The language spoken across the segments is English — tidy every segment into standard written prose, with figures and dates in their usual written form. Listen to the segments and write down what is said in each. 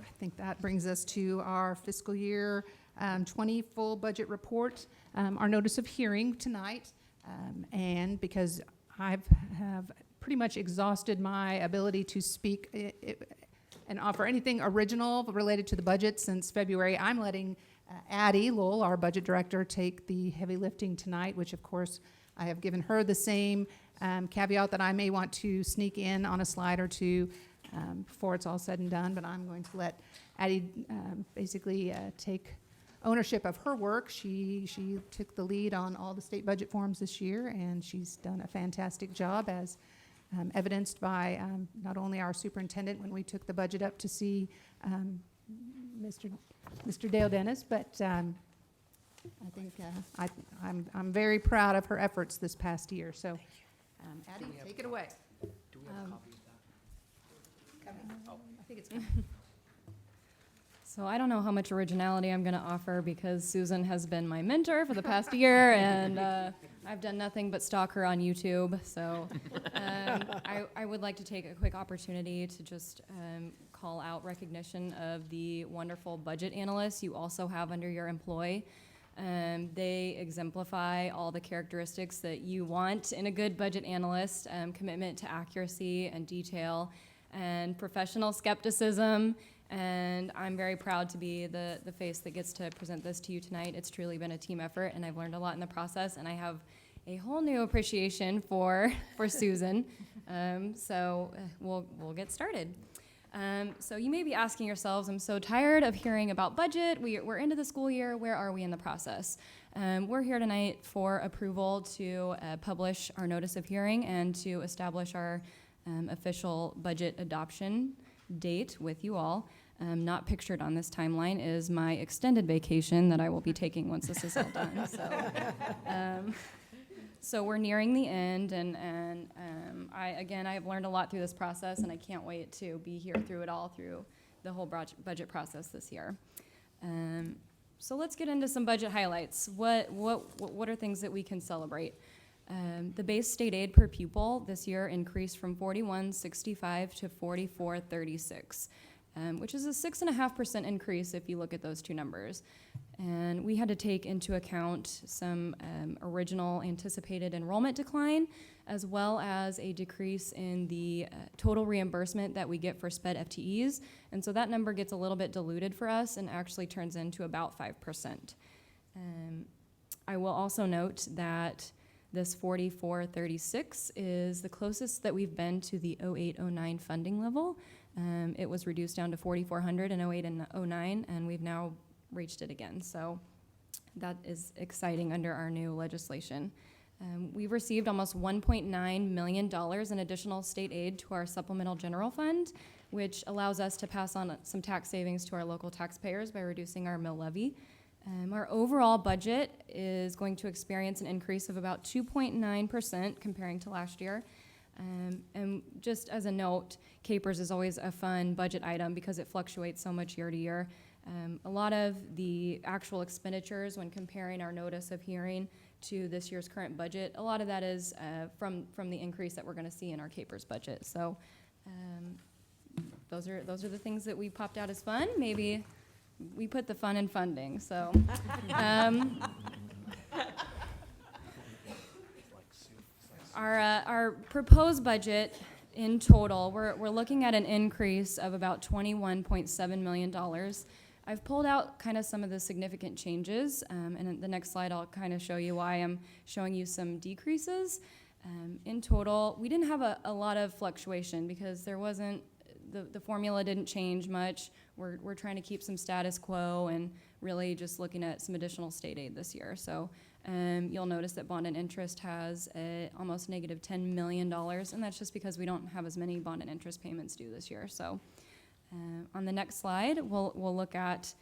I think that brings us to our fiscal year 20 full budget report, our notice of hearing tonight. And because have pretty much exhausted my ability to speak and offer anything original related to the budget since February, I'm letting Addie Lowell, our budget director, take the heavy lifting tonight, which of course I have given her the same caveat that I may want to sneak in on a slide or two before it's all said and done, but I'm going to let Addie basically take ownership of her work. She took the lead on all the state budget forms this year, and she's done a fantastic job, as evidenced by not only our superintendent when we took the budget up to see Mr. Dale Dennis, but I think I'm very proud of her efforts this past year. So, Addie, take it away. Do we have a copy of that? I think it's coming. So I don't know how much originality I'm going to offer because Susan has been my mentor for the past year, and I've done nothing but stalk her on YouTube. So I would like to take a quick opportunity to just call out recognition of the wonderful budget analysts you also have under your employ. They exemplify all the characteristics that you want in a good budget analyst: commitment to accuracy and detail, and professional skepticism. And I'm very proud to be the face that gets to present this to you tonight. It's truly been a team effort, and I've learned a lot in the process, and I have a whole new appreciation for Susan. So we'll get started. So you may be asking yourselves, I'm so tired of hearing about budget. We're into the school year. Where are we in the process? We're here tonight for approval to publish our notice of hearing and to establish our official budget adoption date with you all. Not pictured on this timeline is my extended vacation that I will be taking once this is all done. So we're nearing the end, and I have learned a lot through this process, and I can't wait to be here through it all, through the whole budget process this year. So let's get into some budget highlights. What are things that we can celebrate? The base state aid per pupil this year increased from $41.65 to $44.36, which is a 6.5% increase if you look at those two numbers. And we had to take into account some original anticipated enrollment decline, as well as a decrease in the total reimbursement that we get for SPED FTEs. And so that number gets a little bit diluted for us and actually turns into about 5%. I will also note that this 4436 is the closest that we've been to the 08-09 funding level. It was reduced down to 4,400 in 08 and 09, and we've now reached it again. So that is exciting under our new legislation. We've received almost $1.9 million in additional state aid to our supplemental general fund, which allows us to pass on some tax savings to our local taxpayers by reducing our mill levy. Our overall budget is going to experience an increase of about 2.9% comparing to last year. And just as a note, CAPERS is always a fun budget item because it fluctuates so much year to year. A lot of the actual expenditures when comparing our notice of hearing to this year's current budget, a lot of that is from the increase that we're going to see in our CAPERS budget. So those are the things that we popped out as fun. Maybe we put the fun in funding. So our proposed budget in total, we're looking at an increase of about $21.7 million. I've pulled out kind of some of the significant changes, and in the next slide I'll kind of show you why I'm showing you some decreases. In total, we didn't have a lot of fluctuation because there wasn't, the formula didn't change much. We're trying to keep some status quo and really just looking at some additional state aid this year. So you'll notice that bond and interest has almost negative $10 million, and that's just because we don't have as many bond and interest payments due this year. So on the next slide, we'll look at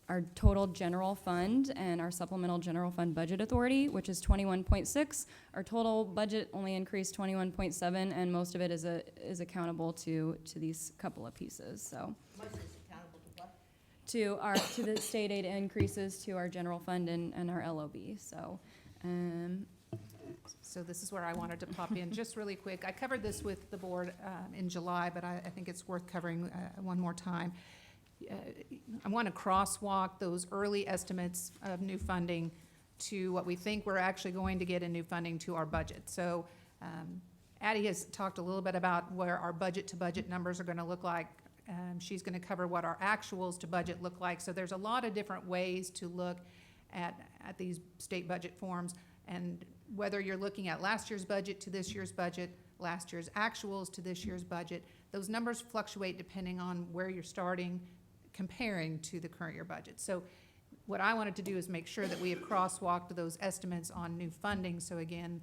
our total general fund and our supplemental general fund budget authority, which is 21.6. Our total budget only increased 21.7, and most of it is accountable to these couple of pieces. So Most is accountable to what? to the state aid increases to our general fund and our LOB. So this is where I wanted to pop in just really quick. I covered this with the board in July, but I think it's worth covering one more time. I want to crosswalk those early estimates of new funding to what we think we're actually going to get in new funding to our budget. So Addie has talked a little bit about where our budget-to-budget numbers are going to look like. She's going to cover what our actuals to budget look like. So there's a lot of different ways to look at these state budget forms, and whether you're looking at last year's budget to this year's budget, last year's actuals to this year's budget, those numbers fluctuate depending on where you're starting, comparing to the current year budget. So what I wanted to do is make sure that we have crosswalked those estimates on new funding. So again,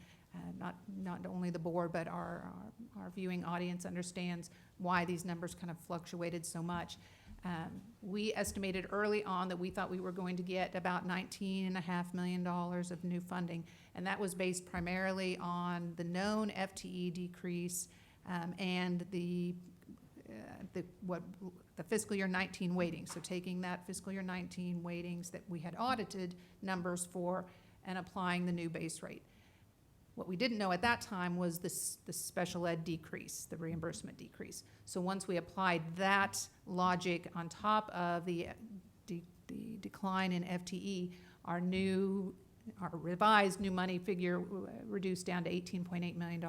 not only the board, but our viewing audience understands why these numbers kind of fluctuated so much. We estimated early on that we thought we were going to get about $19.5 million of new funding, and that was based primarily on the known FTE decrease and the fiscal year 19 weightings. So taking that fiscal year 19 weightings that we had audited numbers for and applying the new base rate. What we didn't know at that time was the special ed decrease, the reimbursement decrease. So once we applied that logic on top of the decline in FTE, our revised new money figure reduced down to $18.8 million.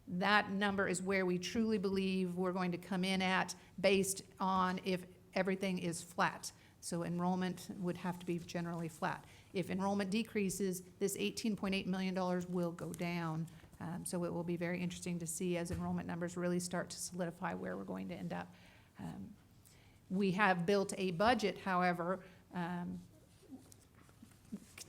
That number is where we truly believe we're going to come in at based on if everything is flat. So enrollment would have to be generally flat. If enrollment decreases, this $18.8 million will go down. So it will be very interesting to see as enrollment numbers really start to solidify where we're going to end up. We have built a budget, however,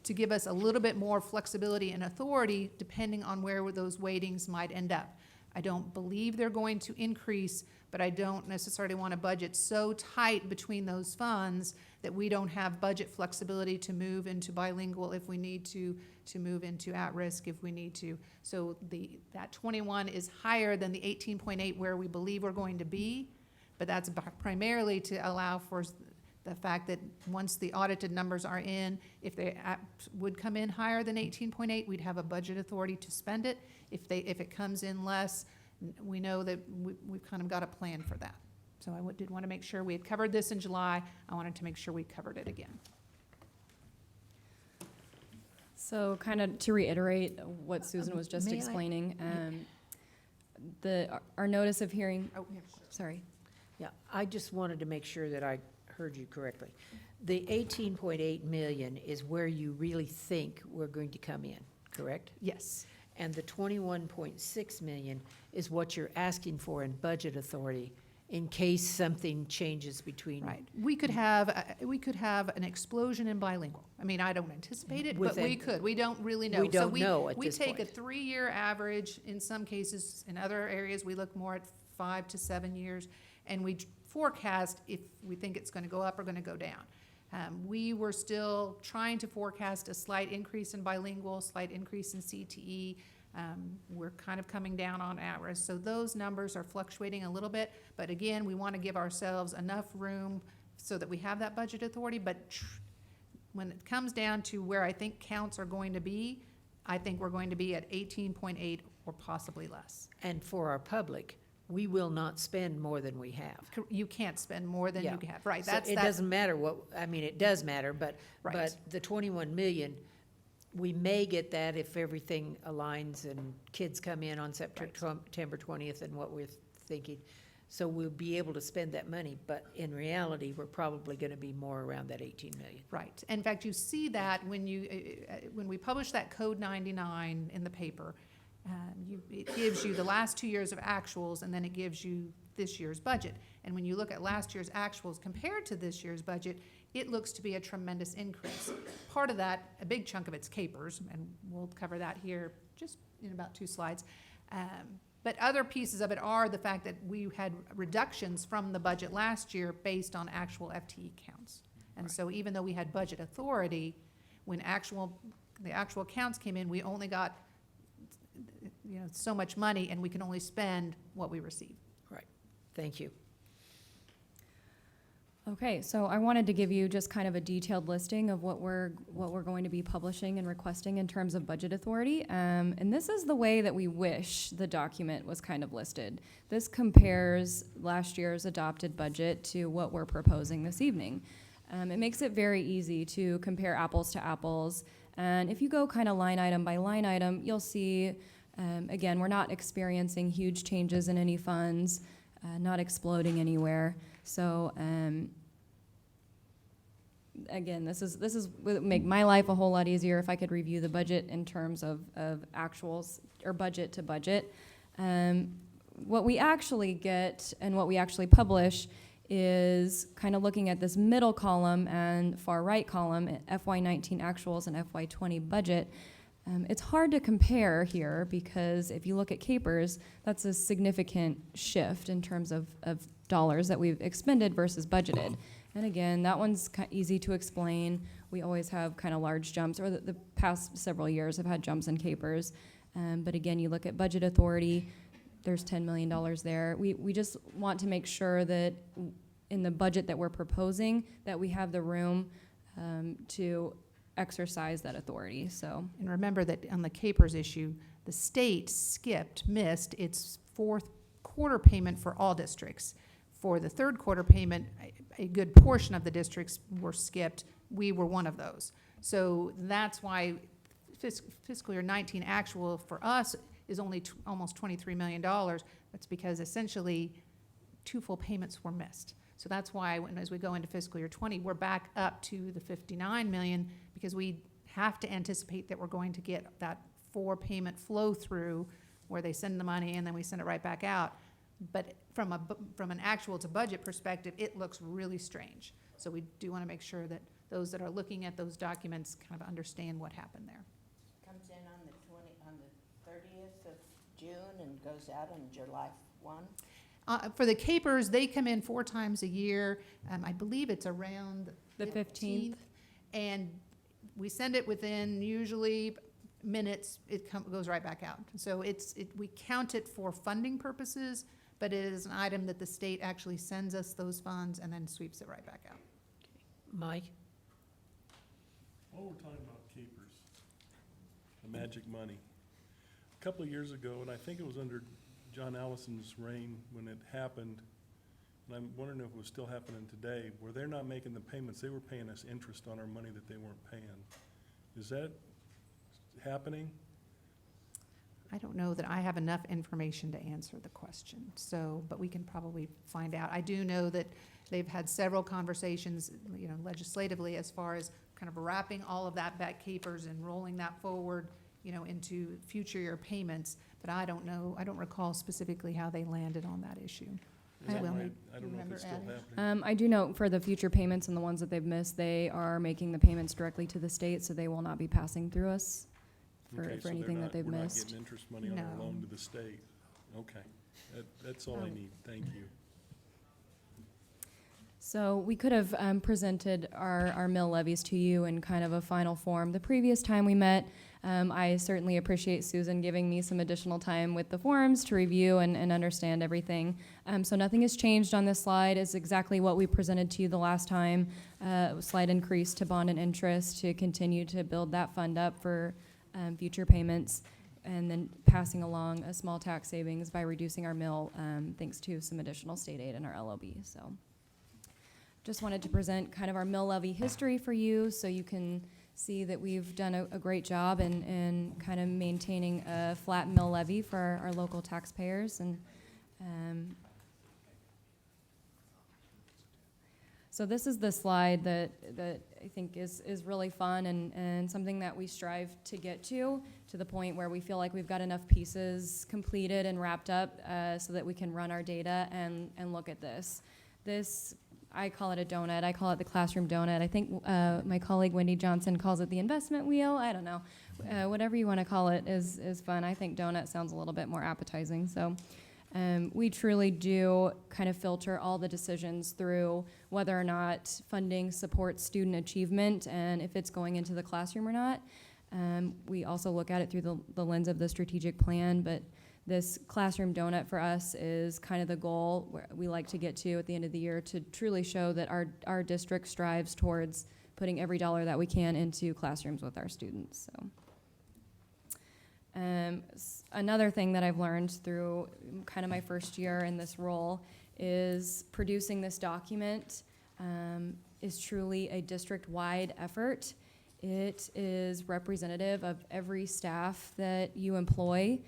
to give us a little bit more flexibility and authority depending on where those weightings might end up. I don't believe they're going to increase, but I don't necessarily want a budget so tight between those funds that we don't have budget flexibility to move into bilingual if we need to move into at-risk if we need to. So that 21 is higher than the 18.8 where we believe we're going to be, but that's primarily to allow for the fact that once the audited numbers are in, if they would come in higher than 18.8, we'd have a budget authority to spend it. If it comes in less, we know that we've kind of got a plan for that. So I did want to make sure we had covered this in July. I wanted to make sure we covered it again. So kind of to reiterate what Susan was just May I? explaining, our notice of hearing, Oh, yeah. sorry. Yeah, I just wanted to make sure that I heard you correctly. The 18.8 million is where you really think we're going to come in, correct? Yes. And the 21.6 million is what you're asking for in budget authority in case something changes between. Right. We could have an explosion in bilingual. I mean, I don't anticipate it, but we Within- could. We don't really know. We don't know at We this take a point. 3-year average. In some cases, in other areas, we look more at 5 to 7 years, and we forecast if we think it's going to go up or going to go down. We were still trying to forecast a slight increase in bilingual, slight increase in CTE. We're kind of coming down on at-risk. So those numbers are fluctuating a little bit, but again, we want to give ourselves enough room so that we have that budget authority. But when it comes down to where I think counts are going to be, I think we're going to be at 18.8 or possibly less. And for our public, we will not spend more than we have. You can't spend more than you Yeah. have, right? So That's it doesn't matter what, I mean, it does matter, but Right. the 21 million, we may get that if everything aligns and kids come in on September 20th and what we're thinking. So we'll be able to spend that money, but in reality, we're probably going to be more around that 18 million. Right. In fact, you see that when we publish that Code 99 in the paper, it gives you the last 2 years of actuals, and then it gives you this year's budget. And when you look at last year's actuals compared to this year's budget, it looks to be a tremendous increase. Part of that, a big chunk of it's capers, and we'll cover that here just in about 2 slides. But other pieces of it are the fact that we had reductions from the budget last year based on actual FTE counts. And so even though we had budget authority, when the actual counts came in, we only got so much money, and we can only spend what we receive. Right. Thank you. Okay, so I wanted to give you just kind of a detailed listing of what we're going to be publishing and requesting in terms of budget authority. And this is the way that we wish the document was kind of listed. This compares last year's adopted budget to what we're proposing this evening. It makes it very easy to compare apples to apples. And if you go kind of line item by line item, you'll see, again, we're not experiencing huge changes in any funds, not exploding anywhere. So, again, this would make my life a whole lot easier if I could review the budget in terms of actuals or budget to budget. What we actually get and what we actually publish is kind of looking at this middle column and far right column, FY19 actuals and FY20 budget. It's hard to compare here because if you look at Capers, that's a significant shift in terms of dollars that we've expended versus budgeted. And again, that one's easy to explain. We always have kind of large jumps, or the past several years have had jumps in Capers. But again, you look at budget authority, there's $10 million there. We just want to make sure that in the budget that we're proposing, that we have the room to exercise that authority, so. And remember that on the Capers issue, the state missed its fourth quarter payment for all districts. For the third quarter payment, a good portion of the districts were skipped. We were one of those. So that's why fiscal year 19 actual for us is only almost $23 million. That's because essentially 2 full payments were missed. So that's why as we go into fiscal year 20, we're back up to the 59 million because we have to anticipate that we're going to get that 4 payment flow through where they send the money and then we send it right back out. But from an actual to budget perspective, it looks really strange. So we do want to make sure that those that are looking at those documents kind of understand what happened there. Comes in on the 30th of June and goes out on July 1. For the Capers, they come in 4 times a year. I believe it's around The 15th. And we send it within usually minutes, it goes right back out. So we count it for funding purposes, but it is an item that the state actually sends us those funds and then sweeps it right back out. Mike? While we're talking about Capers, the magic money. A couple of years ago, and I think it was under John Allison's reign when it happened, and I'm wondering if it was still happening today, where they're not making the payments, they were paying us interest on our money that they weren't paying. Is that happening? I don't know that I have enough information to answer the question, so, but we can probably find out. I do know that they've had several conversations, legislatively as far as kind of wrapping all of that back Capers and rolling that forward, into future year payments, but I don't know, I don't recall specifically how they landed on that issue. Is that will right? need- I don't know if remember it's still adding? happening. I do know for the future payments and the ones that they've missed, they are making the payments directly to the state, so they will not be passing through us Okay, for so anything that they've we're not missed. getting interest money on our No. loan to the state. Okay, that's all I need, thank you. So we could have presented our mill levies to you in kind of a final form the previous time we met. I certainly appreciate Susan giving me some additional time with the forms to review and understand everything. So nothing has changed on this slide. It's exactly what we presented to you the last time. Slight increase to bond and interest to continue to build that fund up for future payments, and then passing along a small tax savings by reducing our mill thanks to some additional state aid in our LOB. So just wanted to present kind of our mill levy history for you so you can see that we've done a great job in kind of maintaining a flat mill levy for our local taxpayers. And so this is the slide that I think is really fun and something that we strive to get to the point where we feel like we've got enough pieces completed and wrapped up so that we can run our data and look at this. I call it a donut. I call it the classroom donut. I think my colleague Wendy Johnson calls it the investment wheel. I don't know. Whatever you want to call it is fun. I think donut sounds a little bit more appetizing. So we truly do kind of filter all the decisions through whether or not funding supports student achievement and if it's going into the classroom or not. We also look at it through the lens of the strategic plan, but this classroom donut for us is kind of the goal where we like to get to at the end of the year to truly show that our district strives towards putting every dollar that we can into classrooms with our students. So. Another thing that I've learned through kind of my first year in this role is producing this document is truly a district-wide effort. It is representative of every staff that you employ.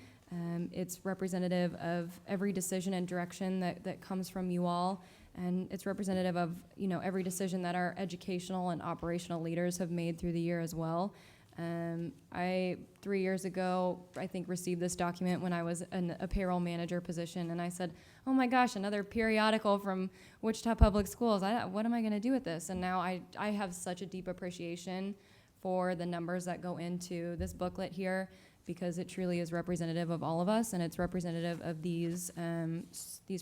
It's representative of every decision and direction that comes from you all. And it's representative of, every decision that our educational and operational leaders have made through the year as well. I, 3 years ago, I think received this document when I was in a payroll manager position, and I said, oh my gosh, another periodical from Wichita Public Schools. What am I gonna do with this? And now I have such a deep appreciation for the numbers that go into this booklet here, because it truly is representative of all of us, and it's representative of these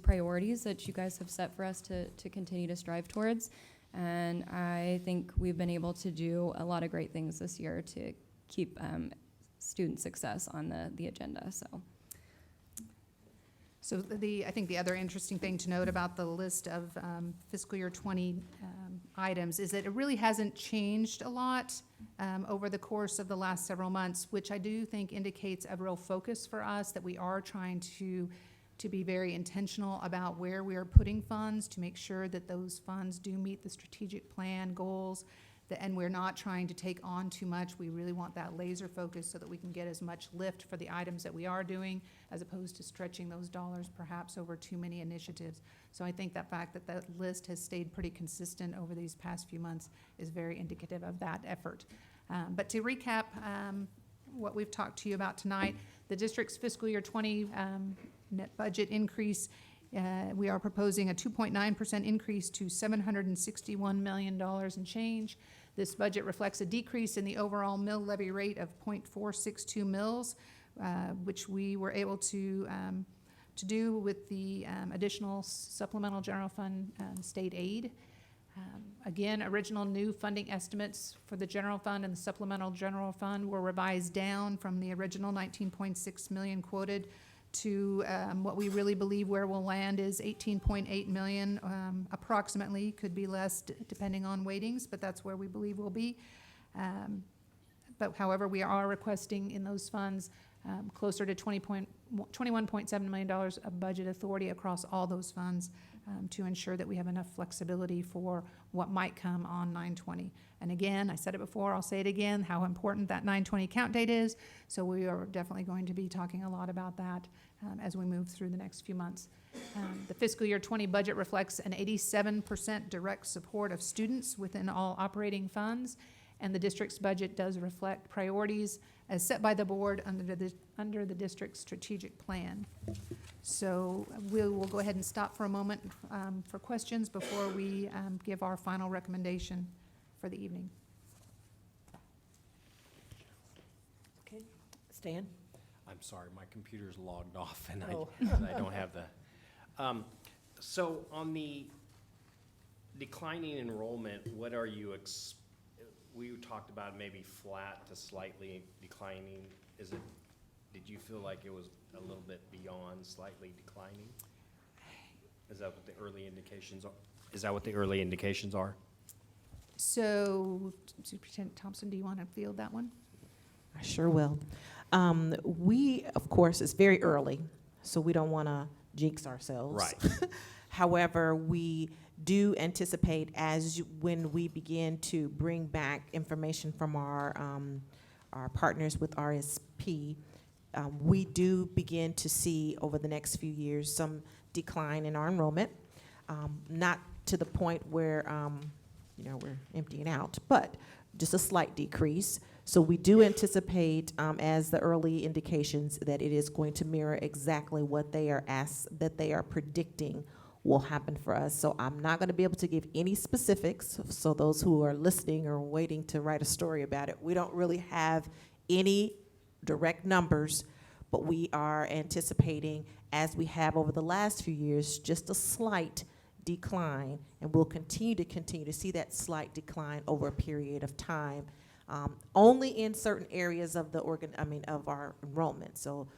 priorities that you guys have set for us to continue to strive towards. And I think we've been able to do a lot of great things this year to keep student success on the agenda. So I think the other interesting thing to note about the list of fiscal year 20 items is that it really hasn't changed a lot over the course of the last several months, which I do think indicates a real focus for us, that we are trying to be very intentional about where we are putting funds to make sure that those funds do meet the strategic plan goals, and we're not trying to take on too much. We really want that laser focus so that we can get as much lift for the items that we are doing, as opposed to stretching those dollars perhaps over too many initiatives. So I think that fact that that list has stayed pretty consistent over these past few months is very indicative of that effort. But to recap what we've talked to you about tonight, the district's fiscal year 20 net budget increase, we are proposing a 2.9% increase to $761 million and change. This budget reflects a decrease in the overall mill levy rate of 0.462 mills, which we were able to do with the additional supplemental general fund state aid. Again, original new funding estimates for the general fund and the supplemental general fund were revised down from the original 19.6 million quoted to what we really believe where we'll land is 18.8 million, approximately, could be less depending on weightings, but that's where we believe we'll be. But however, we are requesting in those funds closer to $21.7 million of budget authority across all those funds to ensure that we have enough flexibility for what might come on 9/20. And again, I said it before, I'll say it again, how important that 9/20 count date is. So we are definitely going to be talking a lot about that as we move through the next few months. The fiscal year 20 budget reflects an 87% direct support of students within all operating funds, and the district's budget does reflect priorities as set by the board under the district's strategic plan. So we will go ahead and stop for a moment for questions before we give our final recommendation for the evening. Okay, Stan? I'm sorry, my computer's logged off and Oh. I don't have the. So on the declining enrollment, what are you, we talked about maybe flat to slightly declining. Did you feel like it was a little bit beyond slightly declining? Is that what the early indications are? Is that what the early indications are? So Superintendent Thompson, do you want to field that one? I sure will. We, of course, it's very early, so we don't want to jinx ourselves. Right. However, we do anticipate when we begin to bring back information from our partners with RSP, we do begin to see over the next few years some decline in our enrollment, not to the point where we're emptying out, but just a slight decrease. So we do anticipate, as the early indications, that it is going to mirror exactly what they are predicting will happen for us. So I'm not going to be able to give any specifics. So those who are listening or waiting to write a story about it, we don't really have any direct numbers, but we are anticipating, as we have over the last few years, just a slight decline, and we'll continue to see that slight decline over a period of time, only in certain areas of of our enrollment. So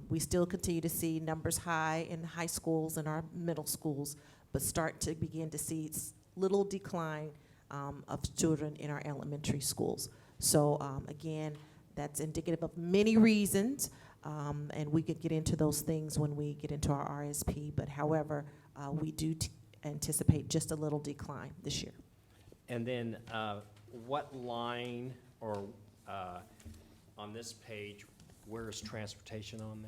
We still continue to see numbers high in high schools and our middle schools, but start to begin to see little decline of children in our elementary schools. So again, that's indicative of many reasons, and we could get into those things when we get into our RSP. But however, we do anticipate just a little decline this year. And then, what line or, on this page, where is transportation on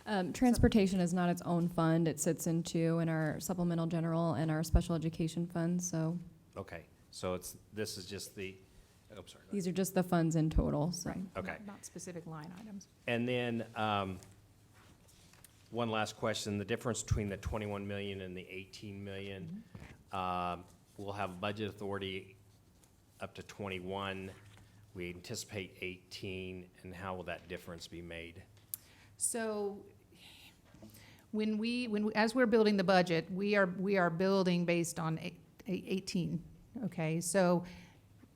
there? Transportation is not its own fund. It sits in our supplemental general and our special education fund, so Okay, so this is just the, oh, sorry. these are just the funds in total, so. Right. Okay. Not specific line items. And then, one last question, the difference between the 21 million and the 18 million, we'll have budget authority up to 21. We anticipate 18, and how will that difference be made? So as we're building the budget, we are building based on 18, okay? So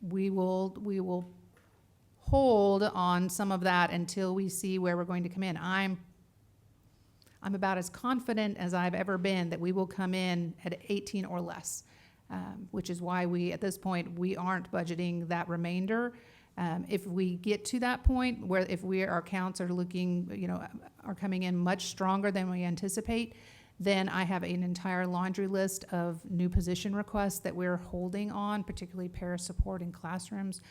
we will hold on some of that until we see where we're going to come in. I'm about as confident as I've ever been that we will come in at 18 or less, which is why at this point, we aren't budgeting that remainder. If we get to that point where our accounts are looking, are coming in much stronger than we anticipate, then I have an entire laundry list of new position requests that we're holding on, particularly para support in classrooms.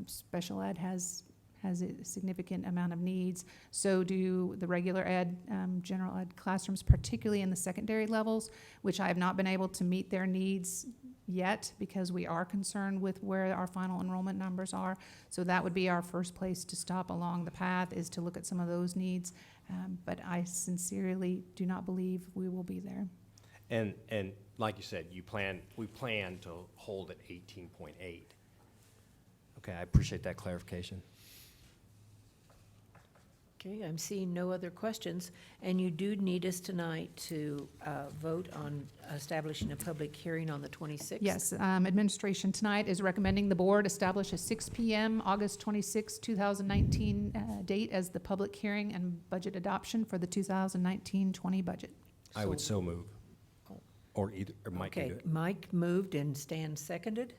Special ed has a significant amount of needs. So do the regular ed, general ed classrooms, particularly in the secondary levels, which I have not been able to meet their needs yet because we are concerned with where our final enrollment numbers are. So that would be our first place to stop along the path, is to look at some of those needs. But I sincerely do not believe we will be there. And like you said, we plan to hold at 18.8. Okay, I appreciate that clarification. Okay, I'm seeing no other questions, and you do need us tonight to vote on establishing a public hearing on the 26th? Yes, administration tonight is recommending the board establish a 6 PM, August 26, 2019 date as the public hearing and budget adoption for the 2019-20 budget. I would so move. Or Mike can Okay, do it. Mike moved and Stan seconded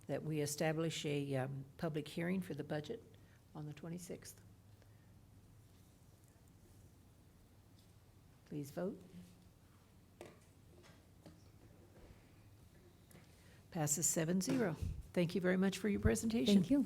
that we establish a public hearing for the budget on the 26th. Please vote. Passes 7-0. Thank you very much for your presentation. Thank you.